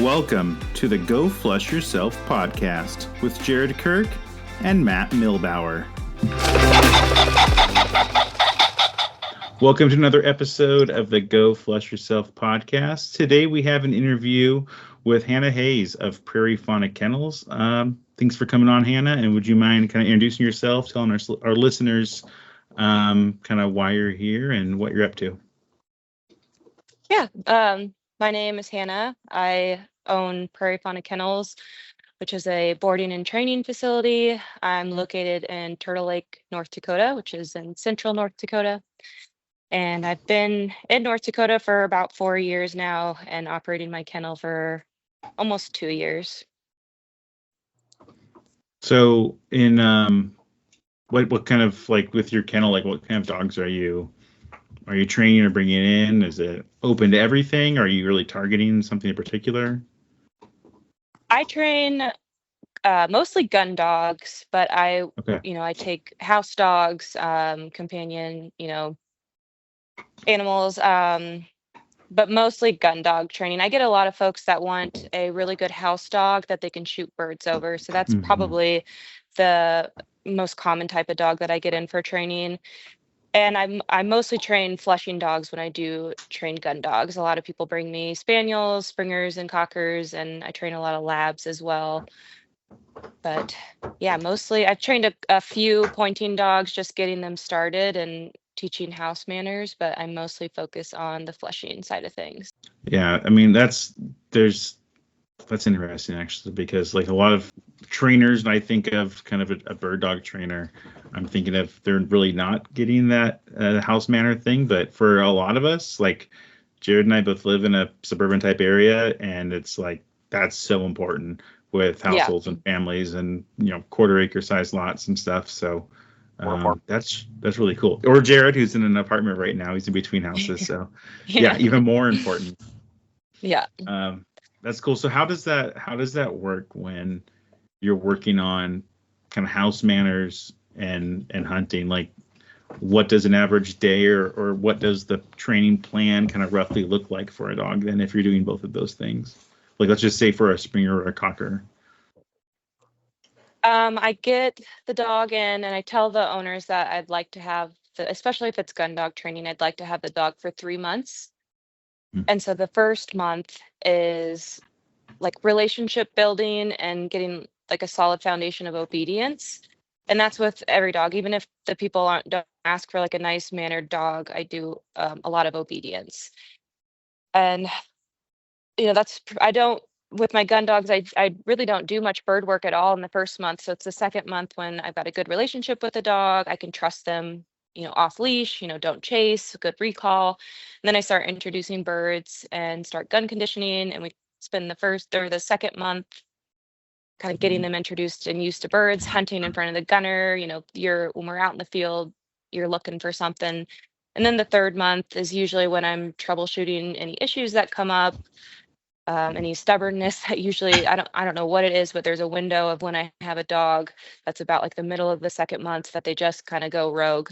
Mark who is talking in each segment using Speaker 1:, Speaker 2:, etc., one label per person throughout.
Speaker 1: Welcome to the Go Flush Yourself podcast with Jared Kirk and Matt Milbauer. Welcome to another episode of the Go Flush Yourself podcast. Today we have an interview with Hannah Hayes of Prairie Fauna Kennels. Thanks for coming on, Hannah. And would you mind kind of introducing yourself, telling our listeners kind of why you're here and what you're up to?
Speaker 2: Yeah, my name is Hannah. I own Prairie Fauna Kennels, which is a boarding and training facility. I'm located in Turtle Lake, North Dakota, which is in central North Dakota. And I've been in North Dakota for about 4 years now and operating my kennel for almost 2 years.
Speaker 1: So in what kind of, like, with your kennel, like what kind of dogs are you training or bringing in? Is it open to everything? Are you really targeting something in particular?
Speaker 2: I train mostly gun dogs, but I take house dogs, companion, animals, but mostly gun dog training. I get a lot of folks that want a really good house dog that they can shoot birds over. So that's probably the most common type of dog that I get in for training. And I mostly train flushing dogs when I do train gun dogs. A lot of people bring me spaniels, springers, and cockers, and I train a lot of labs as well. But yeah, mostly I've trained a few pointing dogs, just getting them started and teaching house manners, but I mostly focus on the flushing side of things.
Speaker 1: Yeah, I mean that's interesting actually, because like a lot of trainers, and I think of kind of a bird dog trainer, I'm thinking of they're really not getting that house manner thing. But for a lot of us, like Jared and I both live in a suburban type area, and it's like that's so important with households and families and quarter acre size lots and stuff. So that's really cool. Or Jared, who's in an apartment right now, he's in between houses, so yeah, even more important.
Speaker 2: Yeah.
Speaker 1: That's cool. So how does that work when you're working on kind of house manners and hunting? Like, what does an average day or what does the training plan kind of roughly look like for a dog then, if you're doing both of those things? Like, let's just say for a springer or a cocker.
Speaker 2: I get the dog in and I tell the owners that I'd like to have, especially if it's gun dog training, I'd like to have the dog for 3 months. And so the first month is like relationship building and getting like a solid foundation of obedience. And that's with every dog. Even if the people don't ask for like a nice mannered dog, I do a lot of obedience. And with my gun dogs, I really don't do much bird work at all in the first month. So it's the second month when I've got a good relationship with the dog. I can trust them, off leash, don't chase, good recall. And then I start introducing birds and start gun conditioning. And we spend the second month kind of getting them introduced and used to birds, hunting in front of the gunner. When we're out in the field, you're looking for something. And then the third month is usually when I'm troubleshooting any issues that come up. Any stubbornness that usually I don't know what it is, but there's a window of when I have a dog that's about like the middle of the second month that they just kind of go rogue.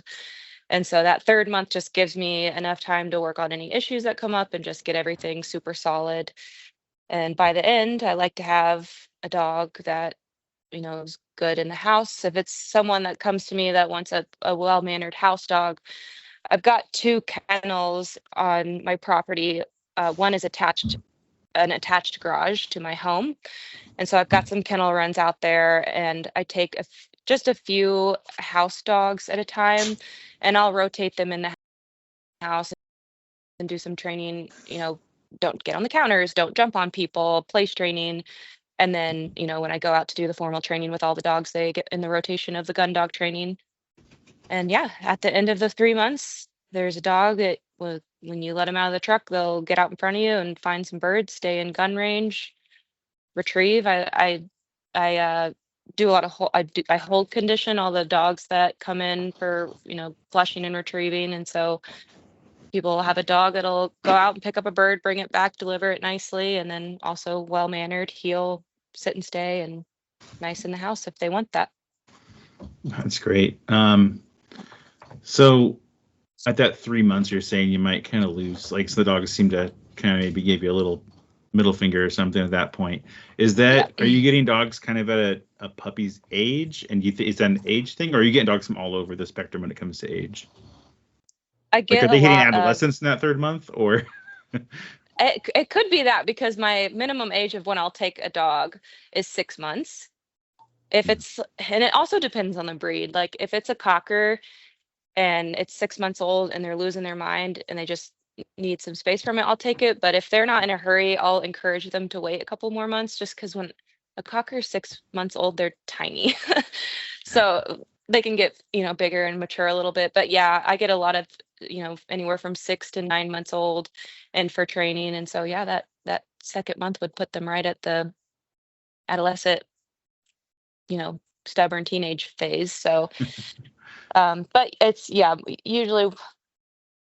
Speaker 2: And so that third month just gives me enough time to work on any issues that come up and just get everything super solid. And by the end, I like to have a dog that, is good in the house. If it's someone that comes to me that wants a well-mannered house dog, I've got 2 kennels on my property. One is an attached garage to my home. And so I've got some kennel runs out there, and I take just a few house dogs at a time, and I'll rotate them in the house and do some training, don't get on the counters, don't jump on people, place training. And then, when I go out to do the formal training with all the dogs, they get in the rotation of the gun dog training. And yeah, at the end of the 3 months, there's a dog that when you let them out of the truck, they'll get out in front of you and find some birds, stay in gun range, retrieve. I do a lot of I hold condition all the dogs that come in for flushing and retrieving. And so people will have a dog that'll go out and pick up a bird, bring it back, deliver it nicely, and then also well mannered, heel, sit and stay, and nice in the house if they want that.
Speaker 1: That's great. So at that 3 months, you're saying you might kind of lose, like, so the dogs seem to kind of maybe give you a little middle finger or something at that point.
Speaker 2: Yeah.
Speaker 1: Are you getting dogs kind of at a puppy's age? And is that an age thing, or are you getting dogs from all over the spectrum when it comes to age?
Speaker 2: I
Speaker 1: Like, are
Speaker 2: get a
Speaker 1: they hitting
Speaker 2: lot of
Speaker 1: adolescence in that third month, or?
Speaker 2: it could be that because my minimum age of when I'll take a dog is 6 months. If it's and it also depends on the breed. Like if it's a cocker and it's 6 months old and they're losing their mind and they just need some space from it, I'll take it. But if they're not in a hurry, I'll encourage them to wait a couple more months just because when a cocker is 6 months old, they're tiny. So they can get, bigger and mature a little bit. But yeah, I get a lot of, anywhere from 6 to 9 months old and for training. And so yeah, that second month would put them right at the adolescent, stubborn teenage phase. So but it's yeah, usually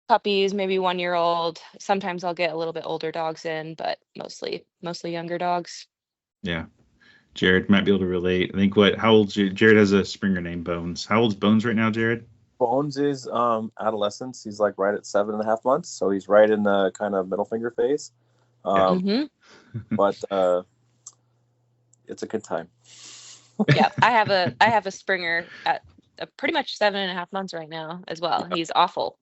Speaker 2: puppies, maybe 1 year old. Sometimes I'll get a little bit older dogs in, but mostly younger dogs.
Speaker 1: Yeah. Jared might be able to relate. I think how old Jared has a Springer named Bones. How old's Bones right now, Jared?
Speaker 3: Bones is adolescence. He's like right at 7.5 months, so he's right in the kind of middle finger phase. But it's a good time.
Speaker 2: Yeah, I have a Springer at pretty much 7.5 months right now as well. He's awful.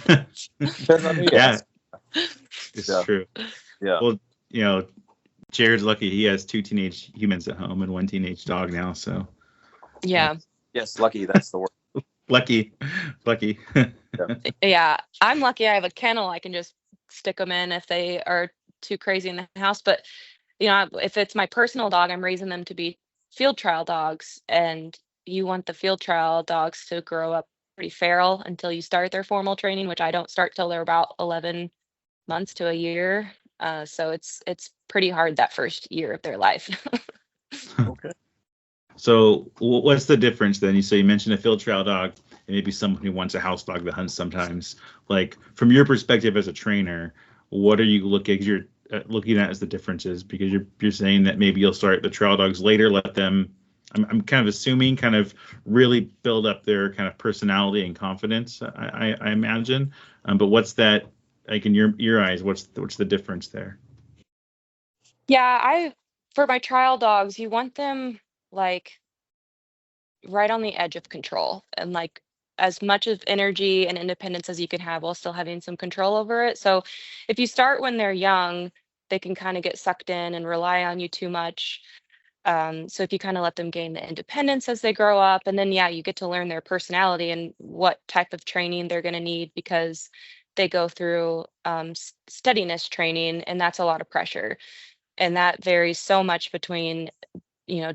Speaker 1: Yeah, it's true.
Speaker 3: Yeah.
Speaker 1: Well, Jared's lucky he has 2 teenage humans at home and 1 teenage dog now. So
Speaker 2: yeah.
Speaker 3: Yes, lucky. That's the word.
Speaker 1: Lucky.
Speaker 2: Yeah, I'm lucky. I have a kennel. I can just stick them in if they are too crazy in the house. But if it's my personal dog, I'm raising them to be field trial dogs, and you want the field trial dogs to grow up pretty feral until you start their formal training, which I don't start till they're about 11 months to a year. So it's pretty hard that first year of their life.
Speaker 3: Okay.
Speaker 1: So what's the difference then? You mentioned a field trial dog and maybe someone who wants a house dog that hunts sometimes. Like from your perspective as a trainer, what are you looking at as the differences? Because you're saying that maybe you'll start the trial dogs later, let them. I'm kind of assuming kind of really build up their kind of personality and confidence. I imagine. But what's that like in your eyes? What's the difference there?
Speaker 2: Yeah, for my trial dogs, you want them like right on the edge of control and like as much of energy and independence as you can have while still having some control over it. So if you start when they're young, they can kind of get sucked in and rely on you too much. So if you kind of let them gain the independence as they grow up, and then yeah, you get to learn their personality and what type of training they're going to need because they go through steadiness training, and that's a lot of pressure. And that varies so much between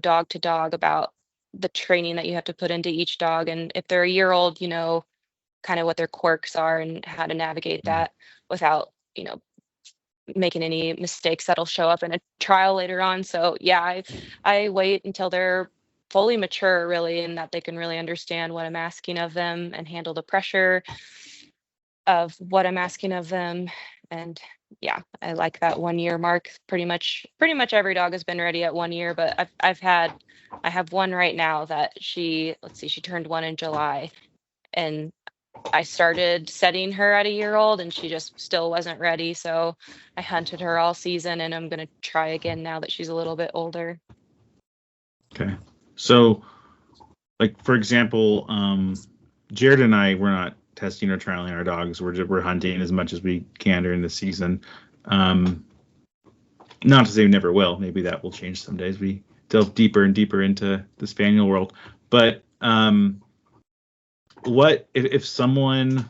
Speaker 2: dog to dog about the training that you have to put into each dog. And if they're a year old, kind of what their quirks are and how to navigate that without making any mistakes that'll show up in a trial later on. So yeah, I wait until they're fully mature really, and that they can really understand what I'm asking of them and handle the pressure of what I'm asking of them. And yeah, I like that 1 year mark. Pretty much every dog has been ready at 1 year, but I have one right now that she turned 1 in July, and I started setting her at a year old and she just still wasn't ready. So I hunted her all season, and I'm going to try again now that she's a little bit older.
Speaker 1: Okay. So like, for example, Jared and I, we're not testing or trialing our dogs. We're hunting as much as we can during the season. Not to say we never will. Maybe that will change some days. We delve deeper and deeper into the spaniel world. But what if someone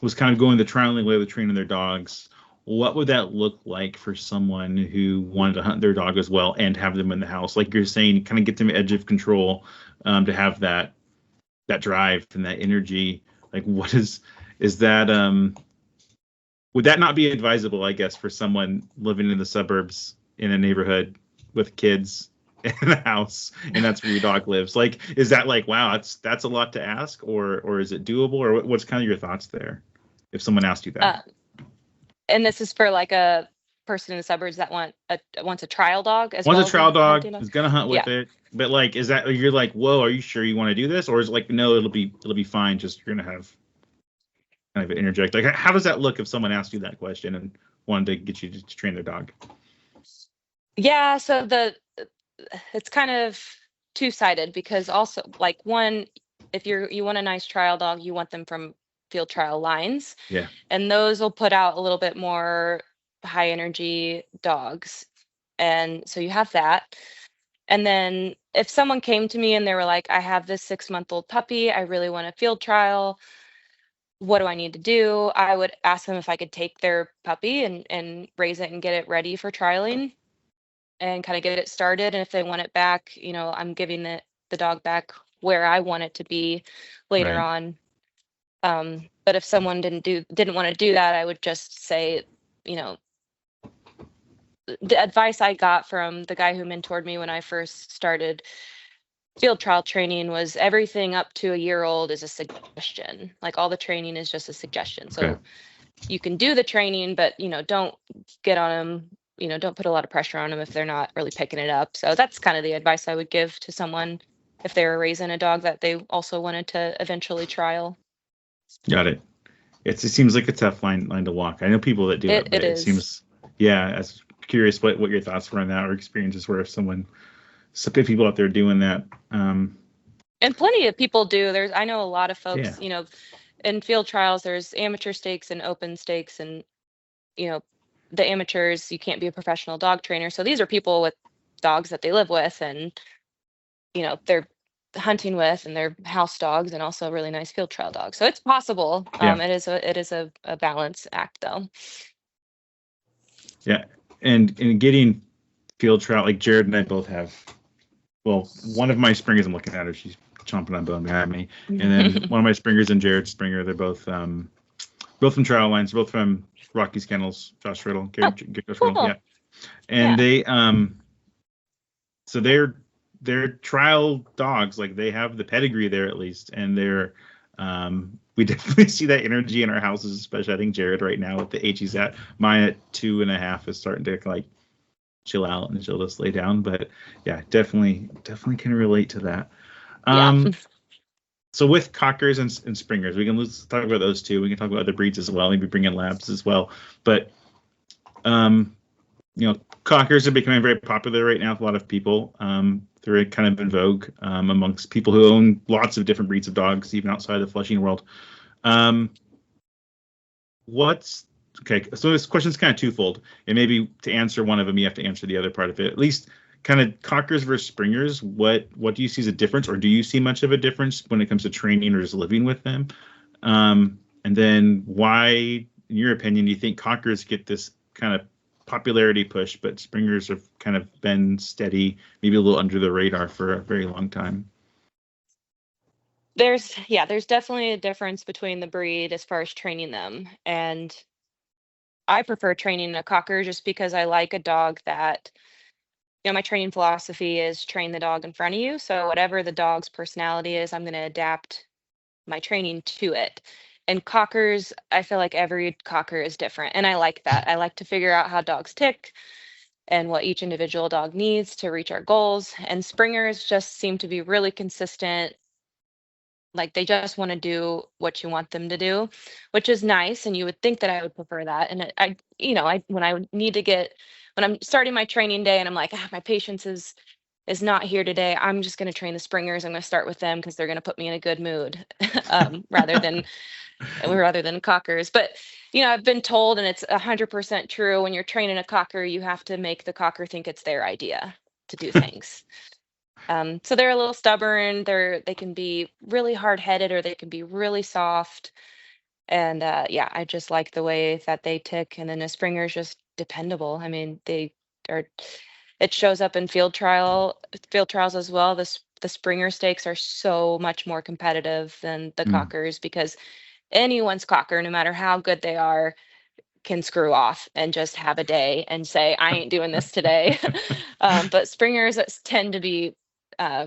Speaker 1: was kind of going the trialing way with training their dogs? What would that look like for someone who wanted to hunt their dog as well and have them in the house? Like you're saying, kind of get them edge of control, to have that drive and that energy. Like what is that? Would that not be advisable, I guess, for someone living in the suburbs in a neighborhood with kids in a house, and that's where your dog lives? Like, is that like, wow, that's a lot to ask, or is it doable, or what's kind of your thoughts there if someone asked you that?
Speaker 2: And this is for like a person in the suburbs that wants a trial dog as
Speaker 1: well.
Speaker 2: Wants
Speaker 1: a trial dog is gonna hunt with
Speaker 2: Yeah.
Speaker 1: it, but like, is that you're like, whoa, are you sure you want to do this, or is it like, no, it'll be fine, just you're gonna have kind of interject? Like, how does that look if someone asked you that question, and wanted to get you to train their dog?
Speaker 2: Yeah, so it's kind of two-sided, because also, like, one, if you want a nice trial dog, you want them from field trial lines,
Speaker 1: Yeah.
Speaker 2: and those will put out a little bit more high energy dogs. And so you have that. And then if someone came to me and they were like, I have this 6-month-old puppy, I really want a field trial, what do I need to do? I would ask them if I could take their puppy and raise it and get it ready for trialing and kind of get it started. And if they want it back, I'm giving the dog back where I want it to be later
Speaker 1: Right.
Speaker 2: on. But if someone didn't want to do that, I would just say, the advice I got from the guy who mentored me when I first started field trial training was everything up to a year old is a suggestion. Like, all the training is just a suggestion. So
Speaker 1: Okay.
Speaker 2: you can do the training, but don't get on them. Don't put a lot of pressure on them if they're not really picking it up. So that's kind of the advice I would give to someone if they were raising a dog that they also wanted to eventually trial.
Speaker 1: Got it. It seems like a tough line to walk. I know people that do it, but it
Speaker 2: is.
Speaker 1: seems, yeah. I was curious what your thoughts were on that, or experiences were if some people out there doing that.
Speaker 2: And plenty of people do. I know a lot of folks,
Speaker 1: Yeah.
Speaker 2: In field trials, there's amateur stakes and open stakes, and the amateurs, you can't be a professional dog trainer. So these are people with dogs that they live with, and they're hunting with, and they're house dogs, and also really nice field trial dogs. So it's possible.
Speaker 1: Yeah.
Speaker 2: It is a balance act, though.
Speaker 1: Yeah. And getting field trial, like Jared and I both have, well, one of my springers, I'm looking at her, she's chomping on bone behind me. And then one of my springers and Jared's springer, they're both from trial lines, both from Rocky's Kennels, Josh Riddle, Josh
Speaker 2: cool.
Speaker 1: Riddle, yeah. And they, so they're trial dogs, like they have the pedigree there at least, and they're, we definitely see that energy in our houses, especially I think Jared right now with the age he's at. Mine at 2.5 is starting to like chill out and she'll just lay down. But yeah, definitely can relate to that.
Speaker 2: Yeah.
Speaker 1: So with cockers and springers, let's talk about those two. We can talk about other breeds as well, maybe bring in labs as well. But cockers are becoming very popular right now with a lot of people. They're kind of in vogue amongst people who own lots of different breeds of dogs, even outside the Flushing world. Okay, so this question's kind of twofold, and maybe to answer one of them, you have to answer the other part of it. At least kind of cockers versus springers, what do you see as a difference, or do you see much of a difference when it comes to training or just living with them? And then why, in your opinion, do you think cockers get this kind of popularity push, but springers have kind of been steady, maybe a little under the radar for a very long time?
Speaker 2: There's definitely a difference between the breed as far as training them. And I prefer training a cocker just because I like a dog that, my training philosophy is train the dog in front of you. So whatever the dog's personality is, I'm going to adapt my training to it. And cockers, I feel like every cocker is different. And I like that. I like to figure out how dogs tick and what each individual dog needs to reach our goals. And springers just seem to be really consistent. Like, they just want to do what you want them to do, which is nice. And you would think that I would prefer that. And when I'm starting my training day and I'm like, my patience is not here today, I'm just going to train the springers. I'm going to start with them because they're going to put me in a good mood, rather than cockers. But I've been told, and it's 100% true, when you're training a cocker, you have to make the cocker think it's their idea to do things. So they're a little stubborn. They can be really hard-headed, or they can be really soft. And I just like the way that they tick. And then a springer's just dependable. I mean, it shows up in field trials as well. The springer stakes are so much more competitive than the cockers, because anyone's cocker, no matter how good they are, can screw off and just have a day and say, I ain't doing this today. But springers tend to be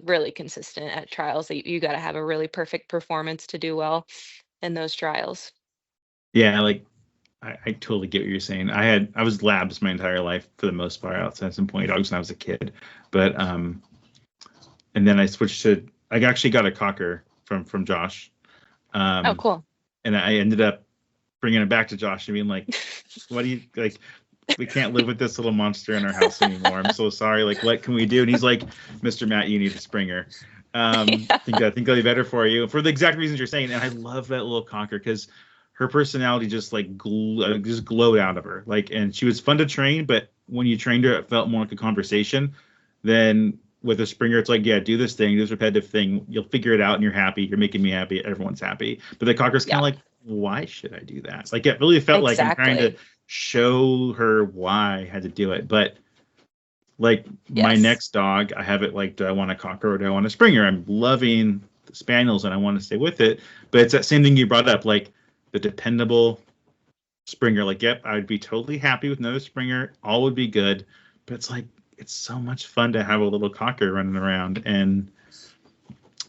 Speaker 2: really consistent at trials. You got to have a really perfect performance to do well in those trials.
Speaker 1: Yeah, like I totally get what you're saying. I was labs my entire life for the most part, outside some pointy dogs when I was a kid. But and then I actually got a cocker from Josh.
Speaker 2: Oh, cool.
Speaker 1: And I ended up bringing it back to Josh and being like, what do you like? We can't live with this little monster in our house anymore. I'm so sorry. Like, what can we do? And he's like, Mr. Matt, you need a Springer. I think that'll be better for you for the exact reasons you're saying. And I love that little cocker because her personality just like just glowed out of her. Like, and she was fun to train, but when you trained her, it felt more like a conversation. Then with a Springer, it's like, yeah, do this thing, this repetitive thing. You'll figure it out, and you're happy. You're making me happy. Everyone's happy. But the cocker's kind of like, why should I do that? Like, it really felt like I'm trying to show her why I had to do it. But like my next dog, I have it like, do I want a cocker or do I want a Springer? I'm loving the spaniels and I want to stay with it. But it's that same thing you brought up, like the dependable Springer. Like, yep, I would be totally happy with another Springer. All would be good. But it's like, it's so much fun to have a little cocker running around. And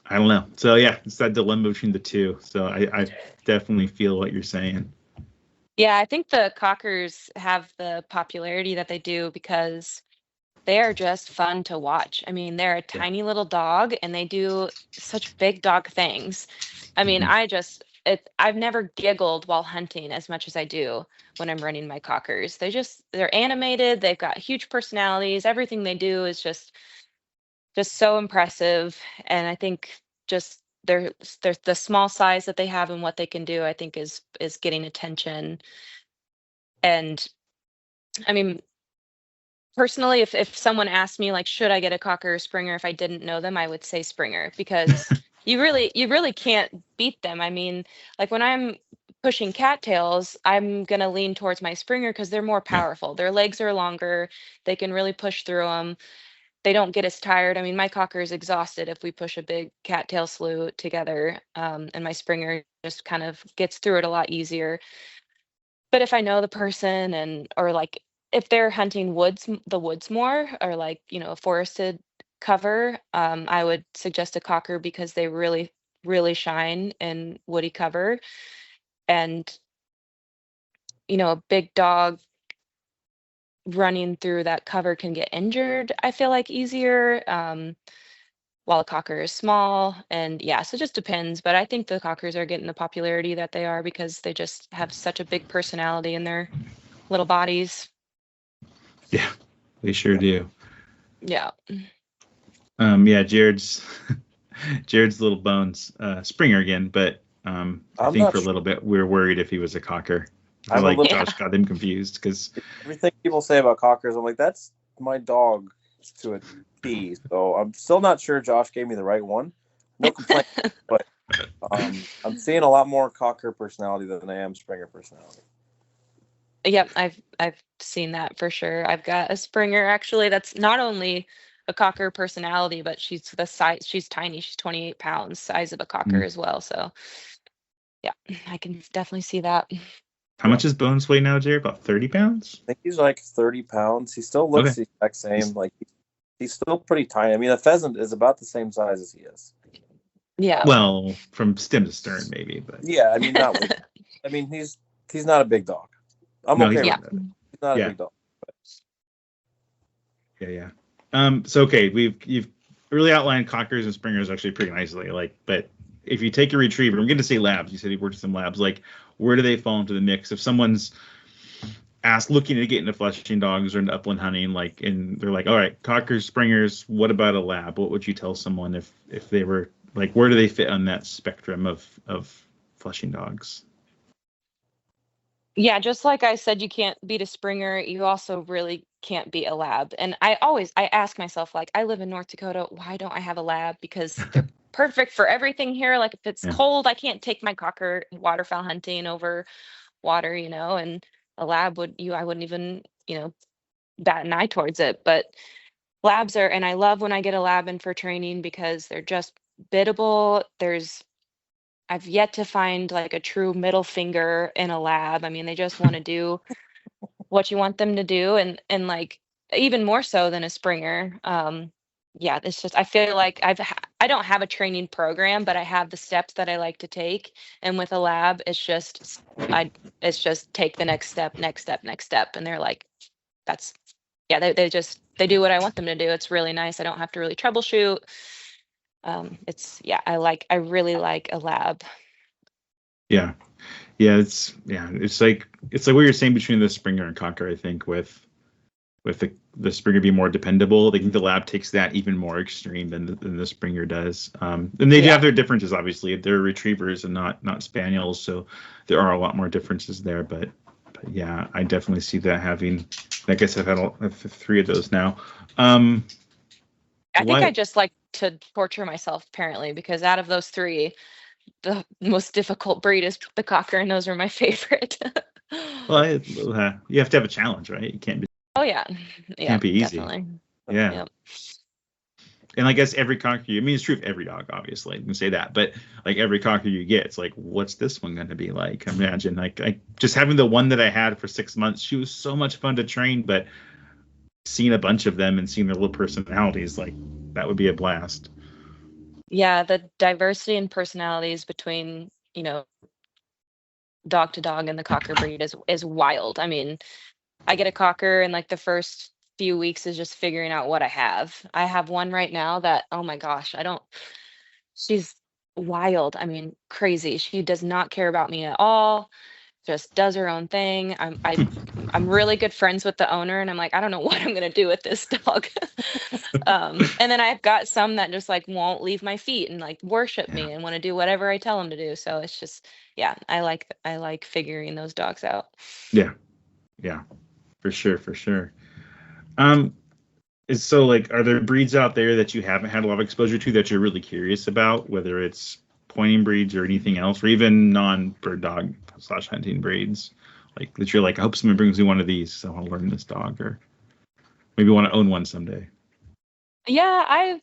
Speaker 1: I don't know. So yeah, it's that dilemma between the two. So I definitely feel what you're saying.
Speaker 2: Yeah, I think the cockers have the popularity that they do because they are just fun to watch. I mean, they're a tiny little dog and they do such big dog things. I mean, I've never giggled while hunting as much as I do when I'm running my cockers. They're animated, they've got huge personalities. Everything they do is just so impressive. And I think just they're the small size that they have and what they can do, I think is getting attention. And I mean, personally, if someone asked me like, should I get a cocker or Springer if I didn't know them, I would say Springer because you really can't beat them. I mean, like when I'm pushing cattails, I'm gonna lean towards my Springer because they're more powerful. Their legs are longer. They can really push through them. They don't get as tired. I mean, my cocker is exhausted if we push a big cattail slew together, and my Springer just kind of gets through it a lot easier. But if I know the person or like if they're hunting the woods more or like, a forested cover, I would suggest a cocker because they really, really shine in woody cover. And, a big dog running through that cover can get injured, I feel like easier. While a cocker is small. And yeah, so it just depends. But I think the cockers are getting the popularity that they are because they just have such a big personality in their little bodies.
Speaker 1: Yeah, they sure do.
Speaker 2: Yeah.
Speaker 1: Yeah, Jared's little bones, Springer again, but I think for a little bit we were worried if he was a cocker. Josh got him confused because
Speaker 3: everything people say about cockers, I'm like, that's my dog to a T. So I'm still not sure Josh gave me the right one. No complaint, but I'm seeing a lot more cocker personality than I am Springer personality.
Speaker 2: Yep, I've seen that for sure. I've got a Springer actually that's not only a cocker personality, but she's the size. She's tiny. She's 28 pounds, size of a cocker as well. So yeah, I can definitely see that.
Speaker 1: How much is Bones weigh now, Jared? About 30 pounds?
Speaker 3: I think he's like 30 pounds. He still looks the exact same. Like he's still pretty tiny. I mean, a pheasant is about the same size as he is.
Speaker 2: Yeah.
Speaker 1: Well, from stem to stern, maybe, but
Speaker 3: yeah, I mean, not. I mean, he's not a big dog. I'm okay with that. He's not a big dog. But...
Speaker 1: Yeah. So okay, you've really outlined cockers and Springers actually pretty nicely. Like, but if you take a retriever, I'm going to say labs. You said you worked with some labs. Like, where do they fall into the mix? If someone's looking to get into flushing dogs or into upland hunting, like, and they're like, all right, cockers, Springers, what about a lab? What would you tell someone if they were like, where do they fit on that spectrum of flushing dogs?
Speaker 2: Yeah, just like I said, you can't beat a Springer. You also really can't beat a lab. And I ask myself, like, I live in North Dakota. Why don't I have a lab? Because they're perfect for everything here. Like if it's cold, I can't take my cocker waterfowl hunting over water, and a lab I wouldn't even, bat an eye towards it. But labs and I love when I get a lab in for training because they're just biddable. I've yet to find like a true middle finger in a lab. I mean, they just want to do what you want them to do, and like even more so than a Springer. Yeah, it's just I feel like I don't have a training program, but I have the steps that I like to take. And with a lab, it's just take the next step, and they're like, they do what I want them to do. It's really nice. I don't have to really troubleshoot. I really like a lab.
Speaker 1: Yeah. It's like what you're saying between the Springer and Cocker. I think with the Springer being more dependable, I think the lab takes that even more extreme than the Springer does. And they do have their differences. Obviously, they're retrievers and not spaniels, so there are a lot more differences there. But yeah, I definitely see that having. I guess I've had 3 of those now.
Speaker 2: I think I just like to torture myself apparently, because out of those 3, the most difficult breed is the Cocker, and those are my favorite.
Speaker 1: Well, you have to have a challenge, right? You can't be.
Speaker 2: Oh yeah,
Speaker 1: Can't be easy.
Speaker 2: Definitely.
Speaker 1: Yeah.
Speaker 2: Yep.
Speaker 1: And I guess every Cocker, I mean, it's true of every dog, obviously. I can say that, but like every Cocker you get, it's like, what's this one going to be like? Imagine, like, just having the one that I had for 6 months, she was so much fun to train, but seeing a bunch of them and seeing their little personalities, like, that would be a blast.
Speaker 2: Yeah, the diversity in personalities between, dog to dog and the Cocker breed is wild. I mean, I get a Cocker and like the first few weeks is just figuring out what I have. I have one right now that, oh my gosh, she's wild. I mean, crazy. She does not care about me at all. Just does her own thing. I'm really good friends with the owner, and I'm like, I don't know what I'm gonna do with this dog. And then I've got some that just like won't leave my feet and like worship me and want to do whatever I tell them to do. So it's just, I like figuring those dogs out.
Speaker 1: Yeah, for sure. So like, are there breeds out there that you haven't had a lot of exposure to that you're really curious about, whether it's pointing breeds or anything else, or even non-bird dog / hunting breeds, like that you're like, I hope someone brings me one of these, so I want to learn this dog, or maybe want to own one someday?
Speaker 2: Yeah,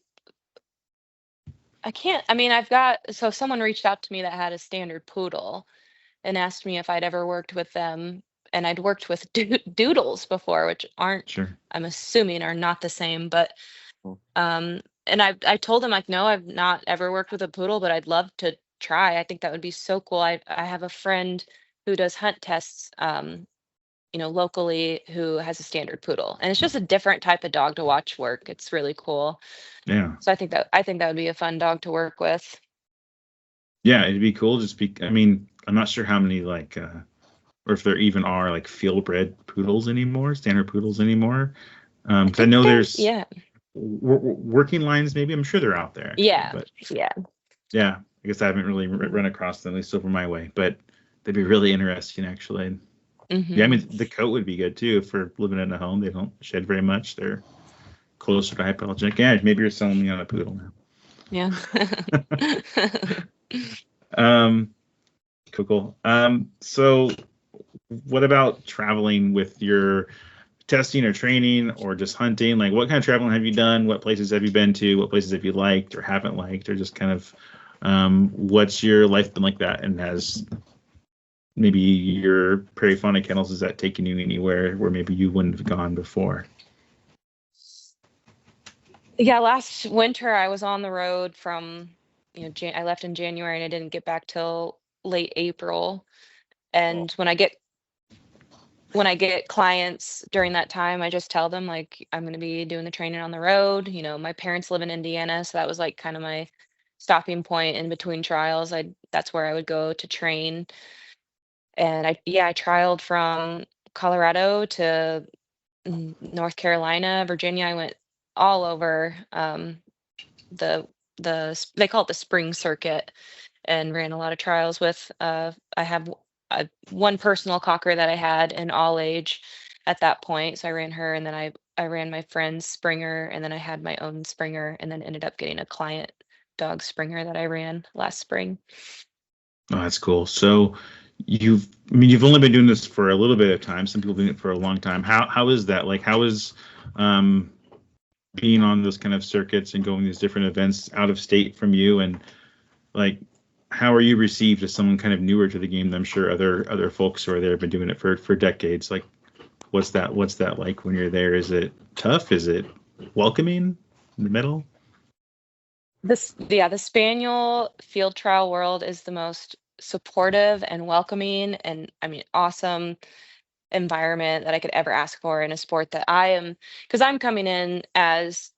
Speaker 2: so someone reached out to me that had a standard poodle and asked me if I'd ever worked with them. And I'd worked with doodles before, which I'm assuming are not the same, but, and I told him like, no, I've not ever worked with a poodle, but I'd love to try. I think that would be so cool. I have a friend who does hunt tests, locally, who has a standard poodle, and it's just a different type of dog to watch work. It's really cool.
Speaker 1: Yeah.
Speaker 2: So I think that would be a fun dog to work with.
Speaker 1: Yeah, it'd be cool. I mean, I'm not sure how many like, or if there even are like field bred poodles anymore, standard poodles anymore. I know there's working lines. Maybe I'm sure they're out there. Actually,
Speaker 2: yeah.
Speaker 1: But
Speaker 2: yeah.
Speaker 1: I guess I haven't really run across them, at least over my way. But they'd be really interesting, actually.
Speaker 2: Mm-hmm.
Speaker 1: Yeah, I mean, the coat would be good too. If we're living in a home, they don't shed very much. They're closer to hypoallergenic. Yeah, maybe you're selling me on a poodle now.
Speaker 2: Yeah.
Speaker 1: Cool. So what about traveling with your testing or training or just hunting? Like, what kind of traveling have you done? What places have you been to? What places have you liked or haven't liked? Or just kind of, what's your life been like that? And has maybe your Prairie Fauna Kennels, is that taking you anywhere where maybe you wouldn't have gone before?
Speaker 2: Yeah, last winter I was on the road from, I left in January and I didn't get back till late April. And when I get clients during that time, I just tell them like, I'm going to be doing the training on the road. My parents live in Indiana, so that was like kind of my stopping point in between trials. That's where I would go to train. And I trialed from Colorado to North Carolina, Virginia. I went all over they call it the spring circuit, and ran a lot of trials with. I have one personal Cocker that I had in all age at that point, so I ran her, and then I ran my friend's Springer, and then I had my own Springer, and then ended up getting a client dog Springer that I ran last spring.
Speaker 1: Oh, that's cool. So you've only been doing this for a little bit of time. Some people have been doing it for a long time. How is that? Like, how is being on those kind of circuits and going to these different events out of state from you, and like, how are you received as someone kind of newer to the game? I'm sure other folks who are there have been doing it for decades. Like, what's that like when you're there? Is it tough? Is it welcoming in the middle?
Speaker 2: The spaniel field trial world is the most supportive and welcoming and awesome environment that I could ever ask for in a sport that because I'm coming in as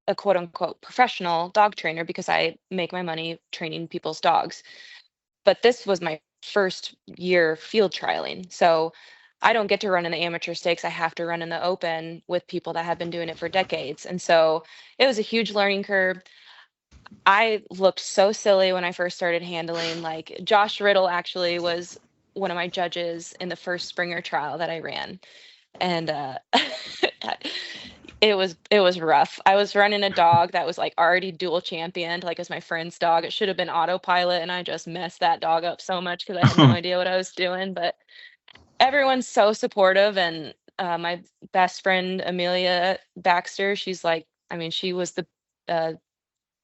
Speaker 2: a quote unquote professional dog trainer because I make my money training people's dogs. But this was my first year field trialing. So I don't get to run in the amateur stakes. I have to run in the open with people that have been doing it for decades. And so it was a huge learning curve. I looked so silly when I first started handling. Like Josh Riddle actually was one of my judges in the first Springer trial that I ran. And it was rough. I was running a dog that was like already dual championed, like as my friend's dog. It should have been autopilot, and I just messed that dog up so much because I had no idea what I was doing. But everyone's so supportive, and my best friend Amelia Baxter, she's like, I mean, she was the uh,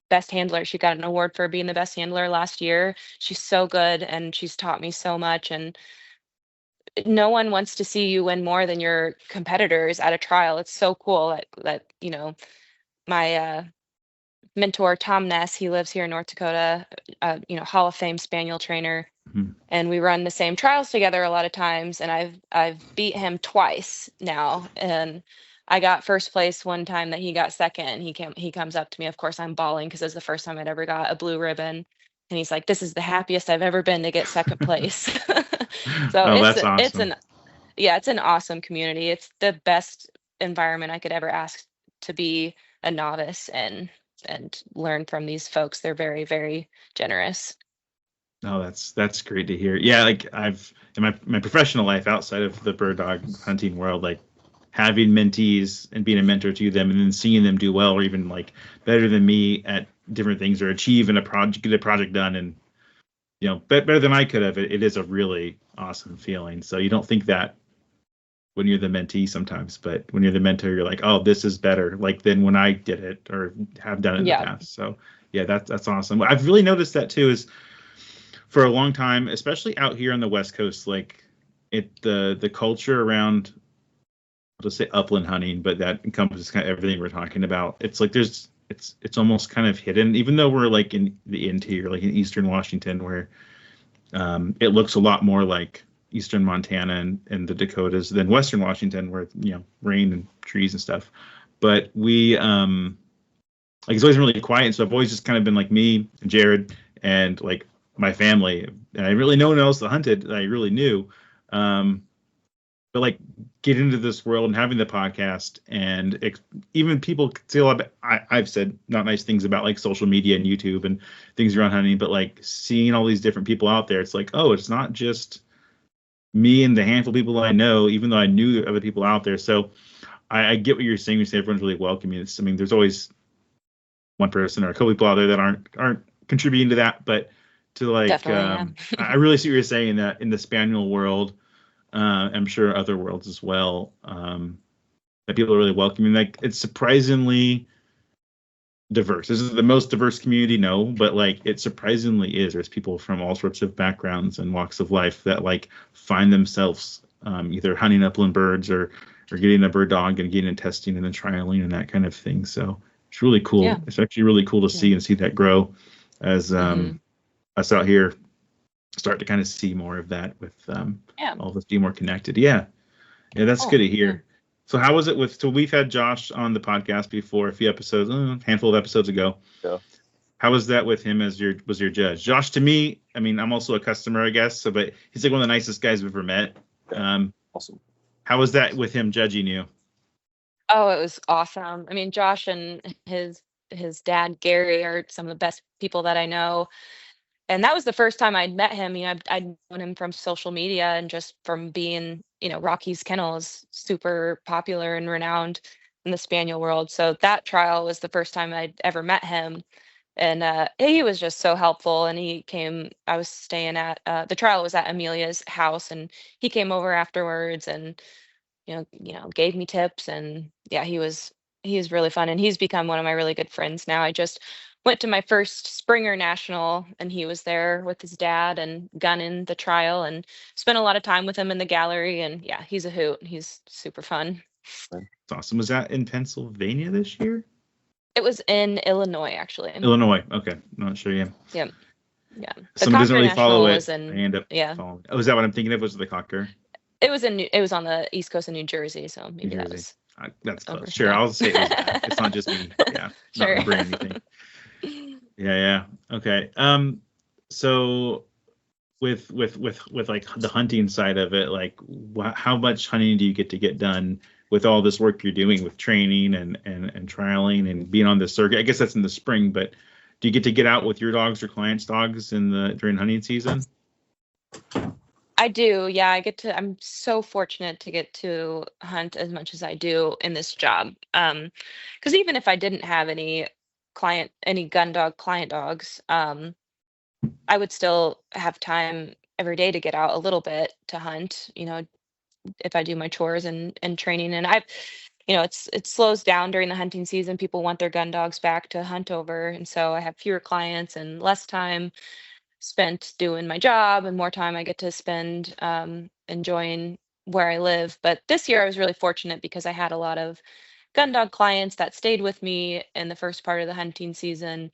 Speaker 2: best handler. She got an award for being the best handler last year. She's so good, and she's taught me so much. And no one wants to see you win more than your competitors at a trial. It's so cool that my mentor Tom Ness, he lives here in North Dakota, Hall of Fame spaniel trainer,
Speaker 1: Mhm.
Speaker 2: and we run the same trials together a lot of times. And I've beat him twice now, and I got first place one time that he got second. He comes up to me. Of course, I'm bawling because it's the first time I'd ever got a blue ribbon, and he's like, "This is the happiest I've ever been to get second place." So
Speaker 1: Oh,
Speaker 2: it's
Speaker 1: that's awesome.
Speaker 2: it's an awesome community. It's the best environment I could ever ask to be a novice and learn from these folks. They're very, very generous.
Speaker 1: Oh, that's great to hear. Yeah, like I've in my professional life outside of the bird dog hunting world, like having mentees and being a mentor to them and then seeing them do well or even like better than me at different things or achieve in a project, get a project done and better than I could have. It is a really awesome feeling. So you don't think that when you're the mentee sometimes, but when you're the mentor, you're like, oh, this is better like than when I did it or have done it in the
Speaker 2: Yeah.
Speaker 1: past. So yeah, that's awesome. I've really noticed that too is for a long time, especially out here on the West Coast, like the culture around, let's say upland hunting, but that encompasses kind of everything we're talking about. It's like it's almost kind of hidden, even though we're like in the interior, like in Eastern Washington, where it looks a lot more like Eastern Montana and the Dakotas than Western Washington, where rain and trees and stuff. But we like it's always been really quiet, so I've always just kind of been like me and Jared and like my family, and I really no one else that hunted that I really knew. But like get into this world and having the podcast and even people say a lot I've said not nice things about like social media and YouTube and things around hunting, but like seeing all these different people out there, it's like, oh, it's not just me and the handful of people I know, even though I knew there were other people out there. So I get what you're saying. You say everyone's really welcoming. I mean, there's always one person or a couple people out there that aren't contributing to that, but to like,
Speaker 2: Definitely, yeah.
Speaker 1: I really see what you're saying that in the spaniel world, I'm sure other worlds as well, that people are really welcoming. Like it's surprisingly diverse. This is the most diverse community, no, but like it surprisingly is. There's people from all sorts of backgrounds and walks of life that like find themselves either hunting upland birds or getting a bird dog and getting into testing and then trialing and that kind of thing. So it's really cool.
Speaker 2: Yeah.
Speaker 1: It's actually really cool to see and see that grow as us out here start to kind of see more of that with all of us being more connected. Yeah, that's good to hear.
Speaker 2: Yeah.
Speaker 1: So how was it so we've had Josh on the podcast before a few episodes, a handful of episodes ago.
Speaker 3: Yeah.
Speaker 1: How was that with him as your judge? Josh, to me, I mean, I'm also a customer, I guess, but he's like one of the nicest guys I've ever met.
Speaker 3: Awesome.
Speaker 1: How was that with him judging you?
Speaker 2: Oh, it was awesome. I mean, Josh and his dad Gary are some of the best people that I know. And that was the first time I'd met him. I'd known him from social media and just from being, Rocky's Kennels, super popular and renowned in the spaniel world. So that trial was the first time I'd ever met him. And he was just so helpful. And I was staying at, the trial was at Amelia's house, and he came over afterwards and, gave me tips. And yeah, he's really fun. And he's become one of my really good friends now. I just went to my first Springer National, and he was there with his dad and gunning the trial, and spent a lot of time with him in the gallery. And yeah, he's a hoot. He's super fun.
Speaker 1: That's awesome. Was that in Pennsylvania this year?
Speaker 2: It was in Illinois, actually.
Speaker 1: Illinois. Okay. Not sure. Yeah.
Speaker 2: Yeah. Yeah.
Speaker 1: Someone doesn't really follow it.
Speaker 2: I
Speaker 1: end up
Speaker 2: yeah.
Speaker 1: following. Oh, is that what I'm thinking of? Was it the Cocker?
Speaker 2: It was on the East Coast of New Jersey, so maybe that was.
Speaker 1: That's close. Sure, I'll say it was that. It's not just me. Yeah.
Speaker 2: Sure.
Speaker 1: Not remembering anything. Yeah. Okay. So with like the hunting side of it, like how much hunting do you get done with all this work you're doing with training and trialing and being on the circuit? I guess that's in the spring, but do you get out with your dogs or clients' dogs during hunting season?
Speaker 2: I do. Yeah, I'm so fortunate to get to hunt as much as I do in this job. Because even if I didn't have any gun dog client dogs, I would still have time every day to get out a little bit to hunt, if I do my chores and training. And it slows down during the hunting season. People want their gun dogs back to hunt over. And so I have fewer clients and less time spent doing my job and more time I get to spend enjoying where I live. But this year I was really fortunate because I had a lot of gun dog clients that stayed with me in the first part of the hunting season,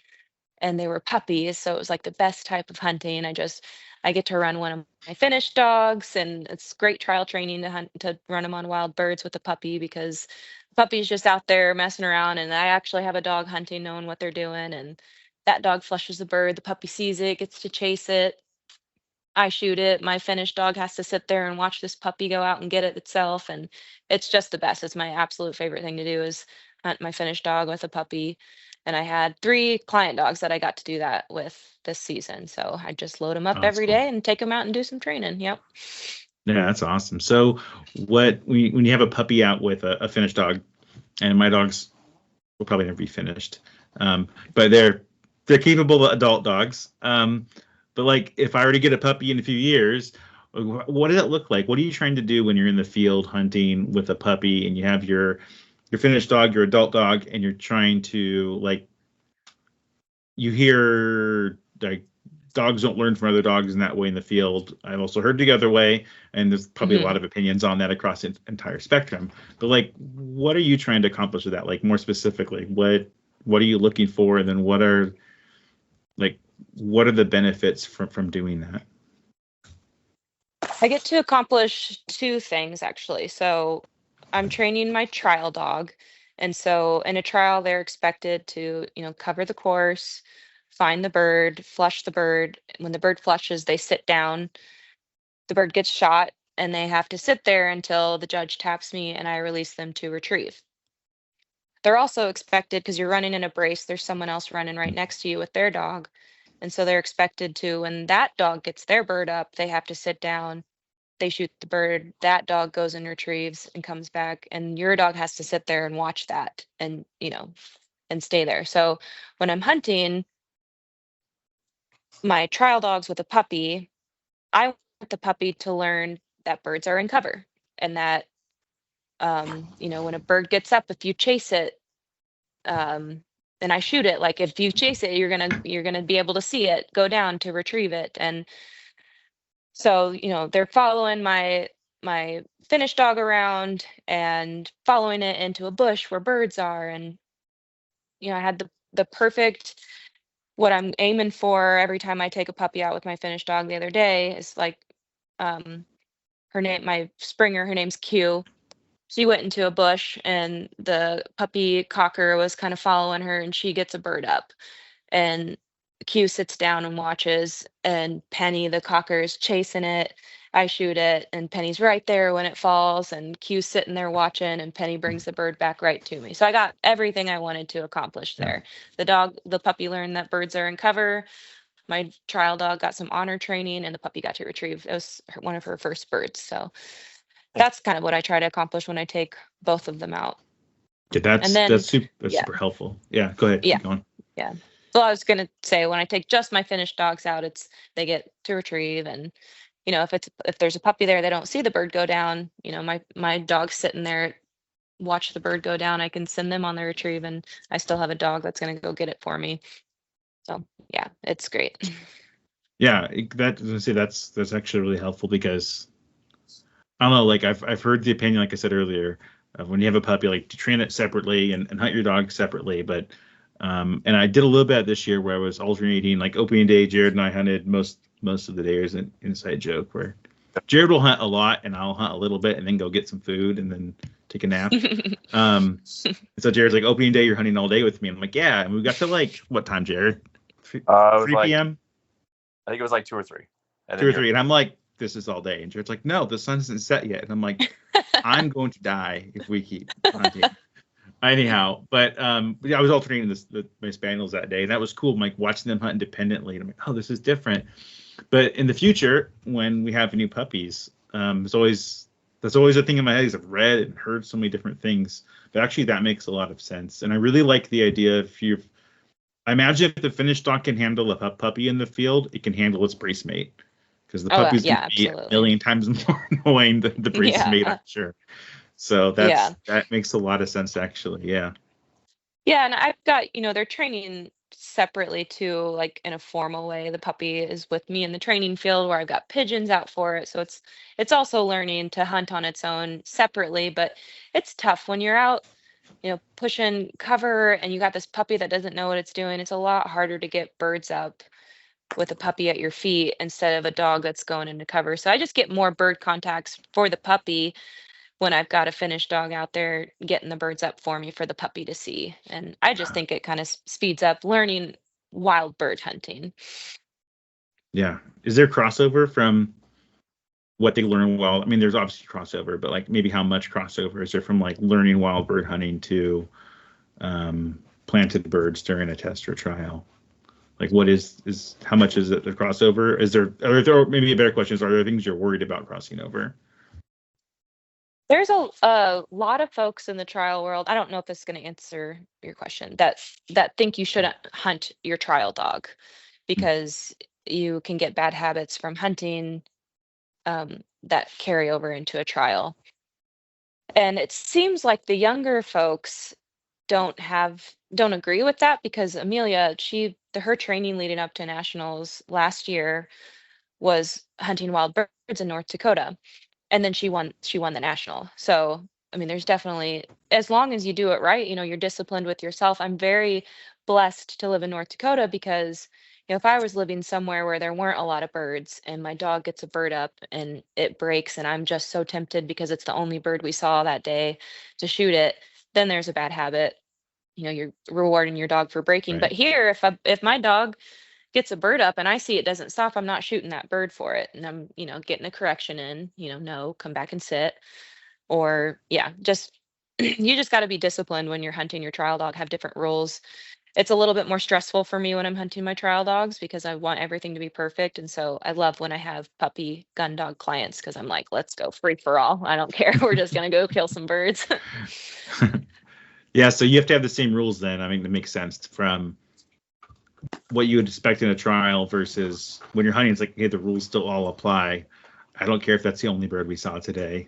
Speaker 2: and they were puppies, so it was like the best type of hunting. I get to run one of my finished dogs, and it's great trial training to run them on wild birds with a puppy, because the puppy's just out there messing around, and I actually have a dog hunting, knowing what they're doing, and that dog flushes the bird, the puppy sees it, gets to chase it, I shoot it. My finished dog has to sit there and watch this puppy go out and get it itself. And it's just the best. It's my absolute favorite thing to do, is hunt my finished dog with a puppy. And I had 3 client dogs that I got to do that with this season. So I just load them up every
Speaker 1: Awesome.
Speaker 2: day and take them out and do some training. Yep.
Speaker 1: Yeah, that's awesome. So when you have a puppy out with a finished dog, and my dogs will probably never be finished, but they're capable adult dogs. But like, if I were to get a puppy in a few years, what does it look like? What are you trying to do when you're in the field hunting with a puppy and you have your finished dog, your adult dog, and you're trying to, like, you hear like dogs don't learn from other dogs in that way in the field. I've also heard the other way, and there's probably a lot of opinions on that across the entire spectrum. But like, what are you trying to accomplish with that? Like, more specifically, what are you looking for, and then what are the benefits from doing that?
Speaker 2: I get to accomplish 2 things, actually. So I'm training my trial dog. And so in a trial, they're expected to, cover the course, find the bird, flush the bird. When the bird flushes, they sit down, the bird gets shot, and they have to sit there until the judge taps me and I release them to retrieve. They're also expected, because you're running in a brace, there's someone else running right next to you with their dog. And so they're expected to, when that dog gets their bird up, they have to sit down, they shoot the bird, that dog goes and retrieves and comes back, and your dog has to sit there and watch that and, and stay there. So when I'm hunting my trial dogs with a puppy, I want the puppy to learn that birds are in cover, and that, when a bird gets up, if you chase it, and I shoot it, like, if you chase it, you're gonna be able to see it go down to retrieve it. And so, they're following my finished dog around and following it into a bush where birds are. And, I had the perfect, what I'm aiming for every time I take a puppy out with my finished dog the other day is like, my Springer, her name's Q. She went into a bush and the puppy cocker was kind of following her, and she gets a bird up. And Q sits down and watches, and Penny, the cocker, is chasing it. I shoot it, and Penny's right there when it falls, and Q's sitting there watching, and Penny brings the bird back right to me. So I got everything I wanted to accomplish there. The puppy learned that birds are in cover. My trial dog got some honor training, and the puppy got to retrieve. It was one of her first birds. So that's kind of what I try to accomplish when I take both of them out.
Speaker 1: Yeah, that's super helpful. Yeah, go ahead.
Speaker 2: Yeah.
Speaker 1: Keep going.
Speaker 2: Yeah. Well, I was gonna say, when I take just my finished dogs out, they get to retrieve, and if there's a puppy there, they don't see the bird go down. My dog's sitting there, watch the bird go down. I can send them on the retrieve, and I still have a dog that's gonna go get it for me. So yeah, it's great.
Speaker 1: Yeah, that's actually really helpful, because I don't know, like, I've heard the opinion, like I said earlier, of when you have a puppy, like, to train it separately and hunt your dog separately. But and I did a little bit this year where I was alternating, like, opening day, Jared and I hunted most of the days. An inside joke where Jared will hunt a lot and I'll hunt a little bit and then go get some food and then take a nap. So Jared's like, opening day, you're hunting all day with me. And I'm like, yeah. And we got to, like, what time, Jared? 3 p.m.
Speaker 3: I think it was like 2 or 3. And
Speaker 1: two or three, and I'm like, this is all day. And Jared's like, no, the sun isn't set yet. And I'm like, I'm going to die if we keep hunting. Anyhow, but yeah, I was alternating my spaniels that day, and that was cool. I'm like watching them hunt independently, and I'm like, oh, this is different. But in the future, when we have new puppies, that's always a thing in my head. Is I've read and heard so many different things, but actually that makes a lot of sense. And I really like the idea I imagine if the Finnish dog can handle a puppy in the field, it can handle its brace mate, because the puppy's going to be a million times more annoying than the brace mate, I'm sure. So that makes a lot of sense, actually. Yeah.
Speaker 2: Yeah, and I've got, they're training separately too, like in a formal way. The puppy is with me in the training field where I've got pigeons out for it. So it's also learning to hunt on its own separately, but it's tough when you're out, pushing cover and you got this puppy that doesn't know what it's doing. It's a lot harder to get birds up with a puppy at your feet instead of a dog that's going into cover. So I just get more bird contacts for the puppy when I've got a Finnish dog out there getting the birds up for me for the puppy to see. And I just think it kind of speeds up learning wild bird hunting.
Speaker 1: Yeah. Is there crossover from what they learn while, I mean, there's obviously crossover, but like maybe how much crossover is there from like learning wild bird hunting to planted birds during a test or trial? Like what is how much is it the crossover? Are there maybe a better question is, are there things you're worried about crossing over?
Speaker 2: There's a lot of folks in the trial world, I don't know if this is going to answer your question, that think you shouldn't hunt your trial dog because you can get bad habits from hunting that carry over into a trial. And it seems like the younger folks don't agree with that, because Amelia, her training leading up to nationals last year was hunting wild birds in North Dakota. And then she won the national. So, I mean, there's definitely, as long as you do it right, you're disciplined with yourself. I'm very blessed to live in North Dakota because, if I was living somewhere where there weren't a lot of birds and my dog gets a bird up and it breaks and I'm just so tempted because it's the only bird we saw that day to shoot it, then there's a bad habit. You're rewarding your dog for breaking.
Speaker 1: Right.
Speaker 2: But here, if my dog gets a bird up and I see it doesn't stop, I'm not shooting that bird for it. And I'm, getting a correction in, no, come back and sit. Or just you just got to be disciplined when you're hunting your trial dog, have different rules. It's a little bit more stressful for me when I'm hunting my trial dogs because I want everything to be perfect. And so I love when I have puppy gun dog clients because I'm like, let's go free for all. I don't care. We're just going to go kill some birds.
Speaker 1: Yeah. So you have to have the same rules then. I mean, it makes sense from what you would expect in a trial versus when you're hunting. It's like, hey, the rules still all apply. I don't care if that's the only bird we saw today.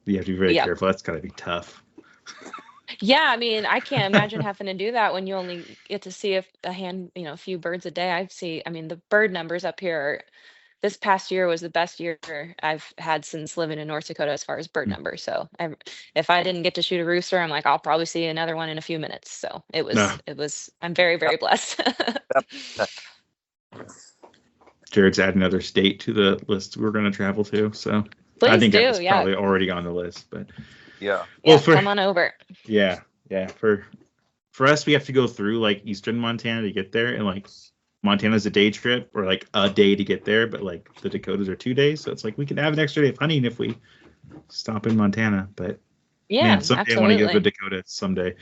Speaker 1: You have to be very careful. That's gotta be tough.
Speaker 2: Yeah, I mean, I can't imagine having to do that when you only get to see a few birds a day. I mean, the bird numbers up here this past year was the best year I've had since living in North Dakota as far as bird numbers. So if I didn't get to shoot a rooster, I'm like, I'll probably see another one in a few minutes. So it was, I'm very, very blessed.
Speaker 1: Jared's add another state to the list we're going to travel to. So
Speaker 2: Please
Speaker 1: I think
Speaker 2: do,
Speaker 1: that's probably already on the list, but
Speaker 3: yeah.
Speaker 1: Well,
Speaker 2: come on over.
Speaker 1: Yeah. For us, we have to go through like eastern Montana to get there, and like Montana's a day trip or like a day to get there, but like the Dakotas are 2 days, so it's like we could have an extra day of hunting if we stop in Montana. But man, someday
Speaker 2: absolutely.
Speaker 1: I want to go to the Dakotas someday.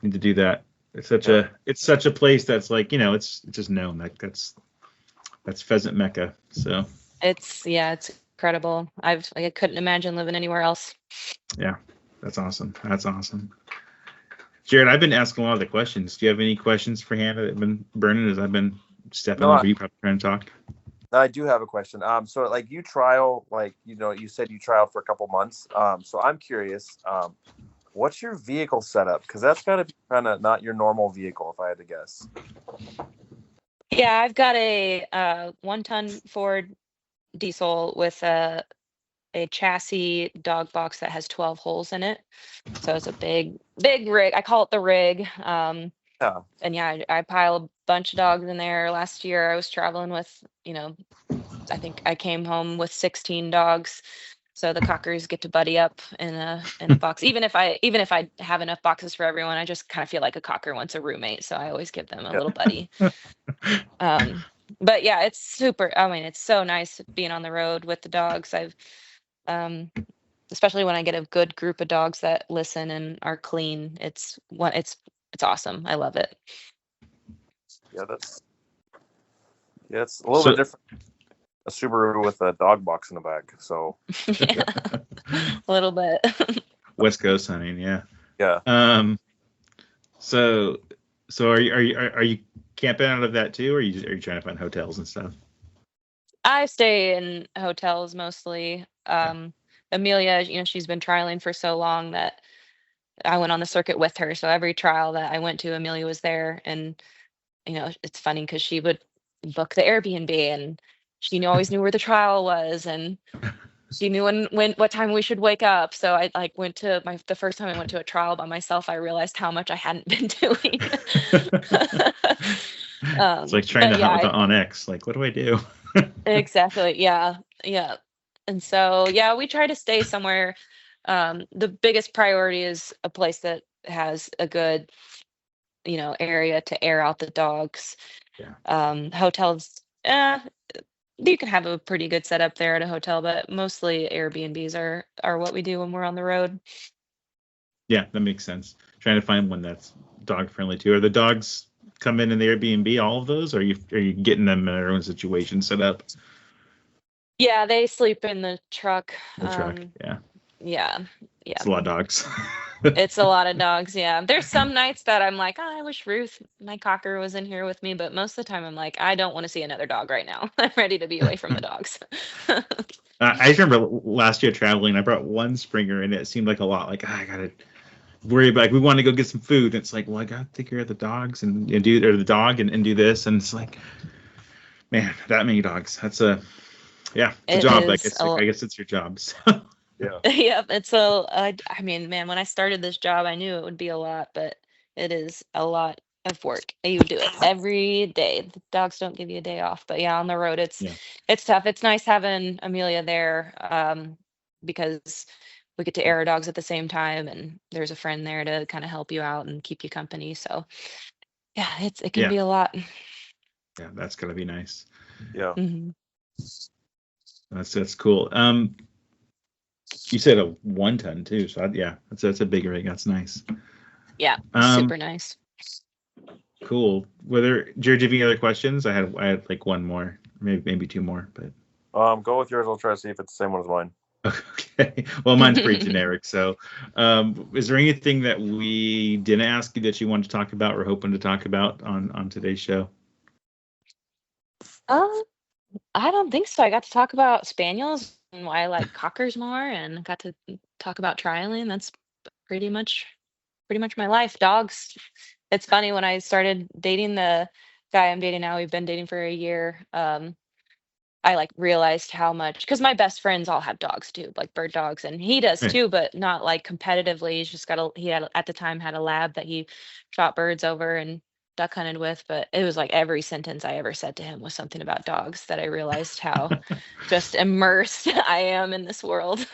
Speaker 1: Need to do that. It's such a place that's like, it's just known that's pheasant Mecca. So
Speaker 2: it's incredible. I couldn't imagine living anywhere else.
Speaker 1: Yeah, that's awesome. Jared, I've been asking a lot of the questions. Do you have any questions for Hannah that have been burning as I've been stepping over you, probably trying to talk?
Speaker 3: I do have a question. So like you trial, like, you said you trial for a couple months. So I'm curious, what's your vehicle setup? Because that's got to be kind of not your normal vehicle, if I had to guess.
Speaker 2: Yeah, I've got a 1-ton Ford diesel with a chassis dog box that has 12 holes in it. So it's a big rig. I call it the rig. And I pile a bunch of dogs in there. Last year I was traveling with, I think I came home with 16 dogs. So the cockers get to buddy up in a box. Even if I have enough boxes for everyone, I just kind of feel like a cocker wants a roommate. So I always give them a little buddy. But yeah, it's super. I mean, it's so nice being on the road with the dogs. Um, especially when I get a good group of dogs that listen and are clean. It's awesome. I love it.
Speaker 3: Yeah, it's a little bit
Speaker 1: So
Speaker 3: different. A Subaru with a dog box in the back. So
Speaker 2: Yeah, a little bit.
Speaker 1: West Coast hunting, yeah.
Speaker 3: yeah,
Speaker 1: Um, so are you camping out of that too, or are you trying to find hotels and stuff?
Speaker 2: I stay in hotels mostly.
Speaker 1: Okay.
Speaker 2: Amelia, she's been trialing for so long that I went on the circuit with her. So every trial that I went to, Amelia was there. And, it's funny because she would book the Airbnb and she always knew where the trial was and she knew what time we should wake up. So I like went to the first time I went to a trial by myself, I realized how much I hadn't been doing.
Speaker 1: It's like trying
Speaker 2: But
Speaker 1: to hunt
Speaker 2: yeah,
Speaker 1: with on X. Like, what do I do?
Speaker 2: exactly. Yeah. Yeah. And so, yeah, we try to stay somewhere. The biggest priority is a place that has a good, area to air out the dogs.
Speaker 1: Yeah.
Speaker 2: Hotels, you can have a pretty good setup there at a hotel, but mostly Airbnbs are what we do when we're on the road.
Speaker 1: Yeah, that makes sense. Trying to find one that's dog friendly too. Are the dogs come in the Airbnb, all of those? Or are you getting them in their own situation set up
Speaker 2: Yeah, they sleep in the truck.
Speaker 1: in the truck? Yeah,
Speaker 2: Yeah,
Speaker 1: it's
Speaker 2: yeah.
Speaker 1: a lot of dogs.
Speaker 2: It's a lot of dogs, yeah. There's some nights that I'm like, "Oh, I wish Ruth, my cocker, was in here with me," but most of the time I'm like, "I don't want to see another dog right now. I'm ready to be away from the dogs."
Speaker 1: I remember last year traveling, I brought one Springer, and it seemed like a lot. Like, I gotta worry about. Like, we want to go get some food. And it's like, well, I gotta take care of the dogs and do or the dog and do this. And it's like, man, that many dogs. That's it's a
Speaker 2: It
Speaker 1: job.
Speaker 2: is
Speaker 1: I guess it's your job. So.
Speaker 3: yeah,
Speaker 2: yeah, I mean, man, when I started this job, I knew it would be a lot, but it is a lot of work. You do it every day. The dogs don't give you a day off, but yeah, on the road,
Speaker 1: Yeah.
Speaker 2: it's tough. It's nice having Amelia there, because we get to air our dogs at the same time, and there's a friend there to kind of help you out and keep you company. So yeah, it can
Speaker 1: Yeah.
Speaker 2: be a lot.
Speaker 1: Yeah, that's gonna be nice.
Speaker 3: yeah.
Speaker 2: Hmm.
Speaker 1: That's cool. You said a 1 ton too, so yeah, that's a big rig. That's nice.
Speaker 2: Yeah,
Speaker 1: Um,
Speaker 2: super nice.
Speaker 1: cool. Jared, do you have any other questions? I had like one more, maybe two more, but
Speaker 3: Go with yours. I'll try to see if it's the same one as mine.
Speaker 1: okay. Well, mine's pretty generic. So, is there anything that we didn't ask you that you wanted to talk about or hoping to talk about on today's show?
Speaker 2: I don't think so. I got to talk about spaniels and why I like cockers more, and got to talk about trialing. That's pretty much pretty much my life. Dogs. It's funny when I started dating the guy I'm dating now. We've been dating for a year. I like realized how much because my best friends all have dogs too, like bird dogs, and he does
Speaker 1: Right.
Speaker 2: too, but not like competitively. He's just got he had at the time had a lab that he shot birds over and duck hunted with, but it was like every sentence I ever said to him was something about dogs that I realized how just immersed I am in this world.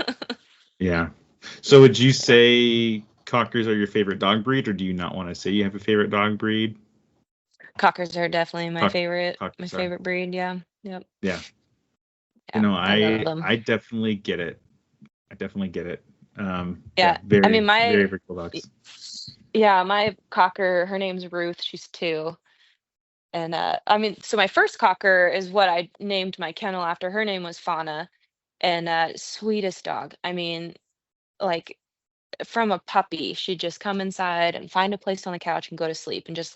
Speaker 1: Yeah. So, would you say cockers are your favorite dog breed, or do you not want to say you have a favorite dog breed?
Speaker 2: Cockers are definitely my
Speaker 1: Cockers are.
Speaker 2: favorite breed. Yeah. Yep.
Speaker 1: Yeah.
Speaker 2: Yeah. I love them.
Speaker 1: I definitely get it. I definitely get it.
Speaker 2: Yeah.
Speaker 1: Yeah,
Speaker 2: I mean,
Speaker 1: very, very, very cool dogs.
Speaker 2: yeah, my cocker, her name's Ruth. She's 2. And I mean, so my first cocker is what I named my kennel after. Her name was Fauna, and sweetest dog. I mean, like from a puppy, she'd just come inside and find a place on the couch and go to sleep, and just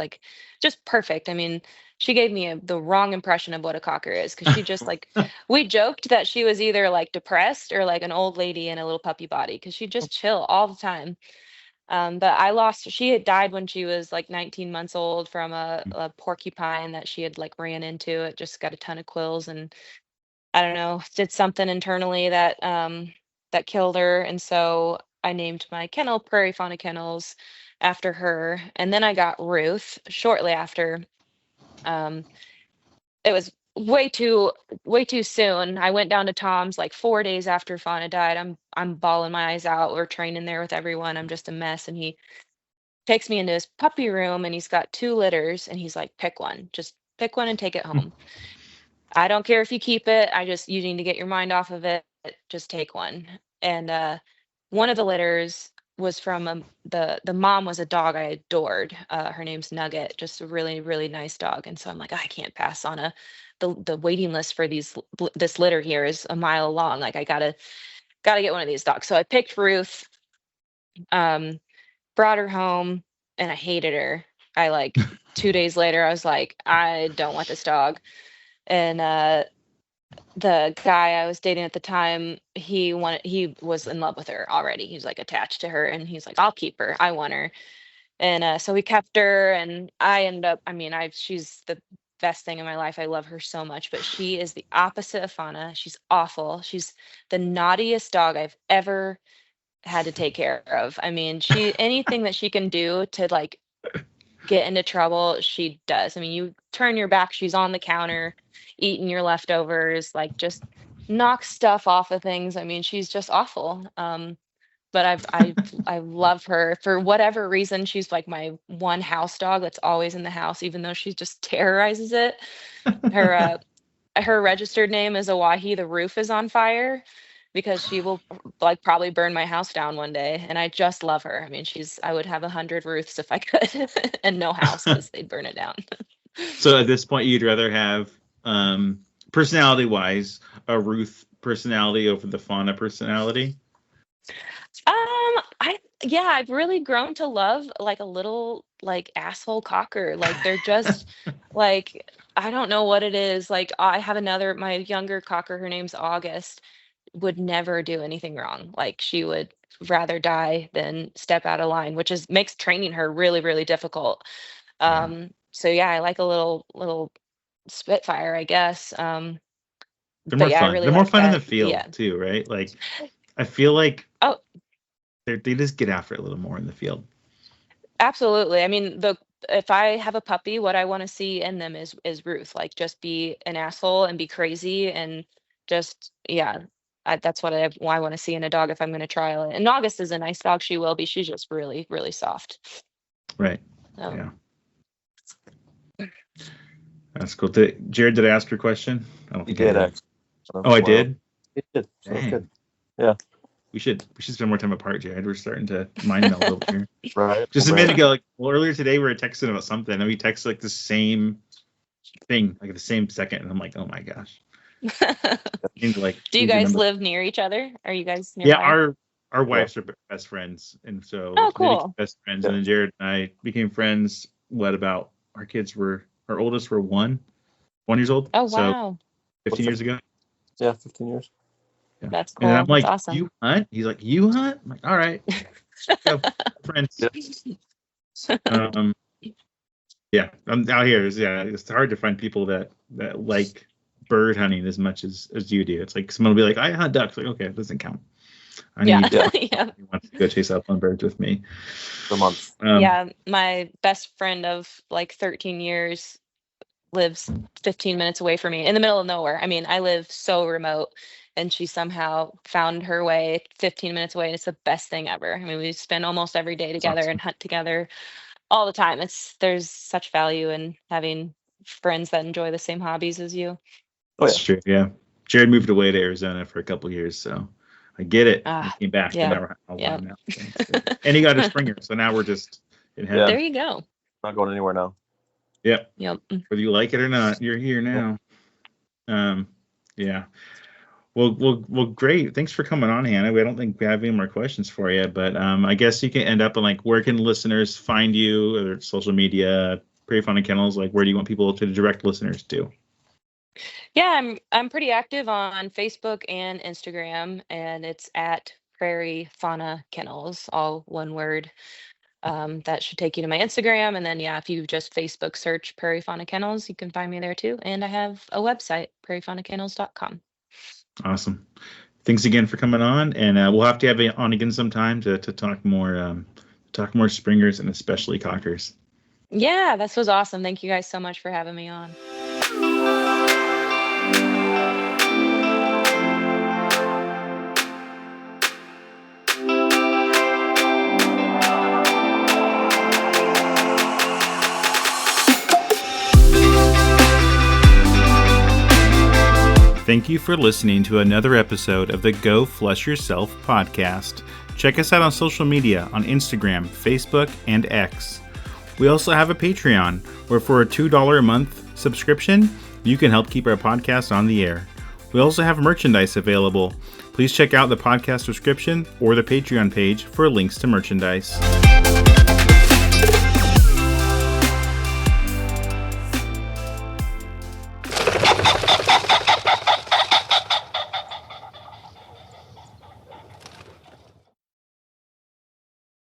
Speaker 2: perfect. I mean, she gave me the wrong impression of what a cocker is because she just like we joked that she was either like depressed or like an old lady in a little puppy body because she'd just chill all the time. But she had died when she was like 19 months old from a porcupine that she had like ran into. It just got a ton of quills and I don't know, did something internally that killed her. And so I named my kennel Prairie Fauna Kennels after her. And then I got Ruth shortly after. Um, it was way too soon. I went down to Tom's like 4 days after Fauna died. I'm bawling my eyes out. We're training there with everyone. I'm just a mess. And he takes me into his puppy room and he's got 2 litters and he's like, pick one, just Pick one and take it home. I don't care if you keep it. You need to get your mind off of it. Just take one. And one of the litters was from the mom was a dog I adored. Her name's Nugget, just a really, really nice dog. And so I'm like, I can't pass on the waiting list for this litter here is a mile long. Like I gotta get one of these dogs. So I picked Ruth, brought her home, and I hated her. I like 2 days later, I was like, I don't want this dog. And the guy I was dating at the time, he was in love with her already. He was like attached to her, and he's like, I'll keep her. I want her. And so we kept her, and I ended up, she's the best thing in my life. I love her so much, but she is the opposite of Fauna. She's awful. She's the naughtiest dog I've ever had to take care of. I mean, anything that she can do to like get into trouble, she does. I mean, you turn your back, she's on the counter eating your leftovers, like just knock stuff off of things. I mean, she's just awful. But I love her for whatever reason. She's like my one house dog that's always in the house, even though she just terrorizes it. Her registered name is Awahi. The roof is on fire because she will like probably burn my house down one day. And I just love her. I mean, I would have 100 Ruths if I could and no house because they'd burn it down.
Speaker 1: So at this point, you'd rather have personality wise a Ruth personality over the Fauna personality?
Speaker 2: I've really grown to love like a little like asshole cocker. Like they're just like, I don't know what it is. Like I have my younger cocker, her name's August, would never do anything wrong. Like she would rather die than step out of line, which makes training her really, really difficult. So yeah, I like a little Spitfire, I guess.
Speaker 1: They're more fun. They're more fun in the field too, right? Like I feel like they just get after it a little more in the field.
Speaker 2: Absolutely. I mean, if I have a puppy, what I want to see in them is Ruth. Like just be an asshole and be crazy and just that's what I want to see in a dog if I'm going to trial it. And August is a nice dog. She will be. She's just really, really soft.
Speaker 1: Right. Yeah. That's cool. Jared, did I ask your question? I don't think I did. I did?
Speaker 3: You did. Sounds good. Yeah.
Speaker 1: We should spend more time apart, Jared. We're starting to mind meld over here.
Speaker 3: Right.
Speaker 1: Just a minute ago, earlier today, we were texting about something, and we texted like the same thing, like at the same second, and I'm like, oh my gosh.
Speaker 2: Do you guys live near each other? Are you guys nearby?
Speaker 1: Yeah, our wives are best friends, and so
Speaker 2: cool.
Speaker 1: Best friends, and then Jared and I became friends. Our oldest were 1 year old.
Speaker 2: Oh wow.
Speaker 1: So 15 years ago.
Speaker 3: Yeah, 15 years.
Speaker 2: Yeah. That's cool.
Speaker 1: And I'm like,
Speaker 2: awesome.
Speaker 1: You hunt? He's like, you hunt? I'm like, all right. Go, friends. Yeah, I'm out here. It's hard to find people that like bird hunting as much as you do. It's like someone will be like, I hunt ducks. Like, okay, it doesn't count. I need you want to go chase upland birds with me.
Speaker 3: For months.
Speaker 2: My best friend of like 13 years lives 15 minutes away from me in the middle of nowhere. I mean, I live so remote, and she somehow found her way 15 minutes away, and it's the best thing ever. I mean, we spend almost every day together and hunt together all the time. There's such value in having friends that enjoy the same hobbies as you.
Speaker 1: That's true. Yeah. Jared moved away to Arizona for a couple of years, so I get it. He came back. Now. And he got a Springer, so now we're just in heaven.
Speaker 2: There you go.
Speaker 3: Not going anywhere now.
Speaker 1: Yep. Whether you like it or not, you're here now. Yeah. Well, great. Thanks for coming on, Hannah. I don't think we have any more questions for you, but I guess you can end up on like, where can listeners find you, or social media, Prairie Fauna Kennels? Like, where do you want people to direct listeners to?
Speaker 2: Yeah, I'm pretty active on Facebook and Instagram, and it's at Prairie Fauna Kennels, all one word. That should take you to my Instagram, and then if you just Facebook search Prairie Fauna Kennels, you can find me there too. And I have a website, prairiefaunakennels.com.
Speaker 1: Awesome. Thanks again for coming on, and we'll have to have you on again sometime to talk more Springers and especially Cockers.
Speaker 2: Yeah, this was awesome. Thank you guys so much for having me on.
Speaker 1: Thank you for listening to another episode of the Go Flush Yourself podcast. Check us out on social media on Instagram, Facebook, and X. We also have a Patreon, where for a $2 a month subscription, you can help keep our podcast on the air. We also have merchandise available. Please check out the podcast description or the Patreon page for links to merchandise.